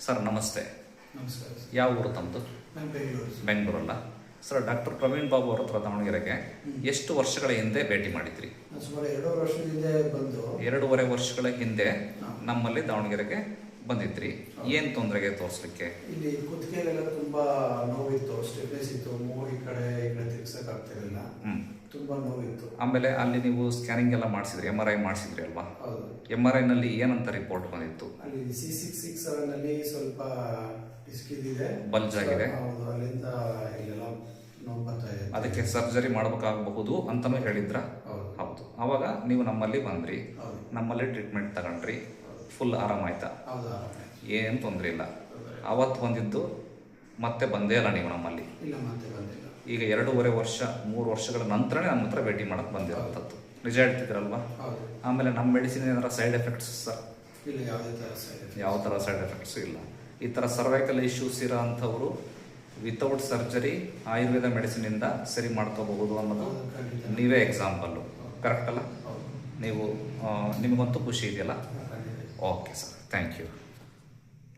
Sir ನಮಸ್ತೆ. ನಮಸ್ಕಾರ sir. ಯಾವ ಊರು ತಮ್ಮದು? ನಾನು ಬೆಂಗಳೂರು ಸರ್. ಬೆಂಗಳೂರಲ್ಲ ಸರ್. ಡಾಕ್ಟರ್ ಪ್ರವೀಣ್ ಬಾಬು ಅವ್ರ ಹತ್ರ ದಾವಣಗೆರೆಗೆ ಎಷ್ಟು ವರ್ಷಗಳ ಹಿಂದೆ ಭೇಟಿ ಮಾಡಿದ್ರಿ? ನಾನು ಸುಮಾರು 2 ವರ್ಷದ ಹಿಂದೆ ಬಂದು 2.5 ವರ್ಷಗಳ ಹಿಂದೆ ನಮ್ಮಲ್ಲಿ ದಾವಣಗೆರೆಗೆ ಬಂದಿದ್ರಿ. ಏನು ತೊಂದರೆಗೆ ತೋರಿಸ್ಲಿಕ್ಕೆ? ಇಲ್ಲಿ ಕುತ್ತಿಗೆಲೆಲ್ಲ ತುಂಬಾ ನೋವಿತ್ತು, ಸ್ಟಿಫ್ನೆಸ್ ಇತ್ತು, ಮೂಗು ಈ ಕಡೆ ತಿರ್ಗ್ಸಕ್ ಆಗ್ತಿರಲಿಲ್ಲ, ತುಂಬಾ ನೋವಿತ್ತು. ಆಮೇಲೆ ಅಲ್ಲಿ ನೀವು ಸ್ಕ್ಯಾನಿಂಗ್ ಎಲ್ಲ ಮಾಡಿಸಿದ್ರಿ, MRI ಮಾಡಿಸಿದ್ರಿ ಅಲ್ವಾ? ಹೌದು. MRI ನಲ್ಲಿ ಏನಂತ ರಿಪೋರ್ಟ್ ಬಂದಿತ್ತು? ಅಲ್ಲಿ C667 ಅಲ್ಲಿ ಸ್ವಲ್ಪ ಡಿಸ್ಕ್ ಇದೆ, ಬಲ್ಜ್ ಆಗಿದೆ. ಹೌದು, ಅಲ್ಲಿಂದ ಇಲ್ಲೆಲ್ಲ ನೋವು ಬರ್ತಾ ಇದೆ. ಅದಕ್ಕೆ ಸರ್ಜರಿ ಮಾಡಬೇಕಾಗಬಹುದು ಅಂತಾನೂ ಹೇಳಿದ್ರ? ಹೌದು. ಅವಾಗ ನೀವು ನಮ್ಮಲ್ಲಿ ಬಂದ್ರಿ, ನಮ್ಮಲ್ಲಿ ಟ್ರೀಟ್ಮೆಂಟ್ ತಗೊಂಡ್ರಿ, ಫುಲ್ ಆರಾಮಾಯ್ತಾ? ಹೌದು, ಏನು ತೊಂದರೆ ಇಲ್ಲ. ಅವತ್ತು ಬಂದಿದ್ದು ಮತ್ತೆ ಬಂದೇ ಇಲ್ಲ ನೀವು ನಮ್ಮಲ್ಲಿ? ಇಲ್ಲ, ಮತ್ತೆ ಬಂದಿಲ್ಲ. ಈಗ 2.5 ವರ್ಷ 3 ವರ್ಷಗಳ ನಂತರನೇ ನಮ್ಮ ಹತ್ರ ಭೇಟಿ ಮಾಡಕ್ಕೆ ಬಂದಿರೋಂಥದ್ದು. ನಿಜ ಹೇಳ್ತಿದ್ರಲ್ವಾ? ಆಮೇಲೆ ನಮ್ಮ ಮೆಡಿಸಿನ್ ಏನಾರ ಸೈಡ್ ಎಫೆಕ್ಟ್ಸ್ ಸರ್? ಇಲ್ಲ, ಯಾವ ಥರ ಸೈಡ್ ಎಫೆಕ್ಟ್ಸ್ ಇಲ್ಲ. ಈ ಥರ ಸರ್ವೈಕಲ್ ಇಶ್ಯೂಸ್ ಇರೋ ಅಂಥವರು ವಿತೌಟ್ ಸರ್ಜರಿ ಆಯುರ್ವೇದ ಮೆಡಿಸಿನಿಂದ ಸರಿ ಮಾಡ್ಕೋಬಹುದು ಅನ್ನೋದು ನೀವೇ ಎಕ್ಸಾಂಪಲ್ಲು. ಕರೆಕ್ಟ್ ಅಲ್ಲ? ನೀವು ನಿಮಗಂತೂ ಖುಷಿ ಇದೆಯಲ್ಲ? Okay sir, thank you.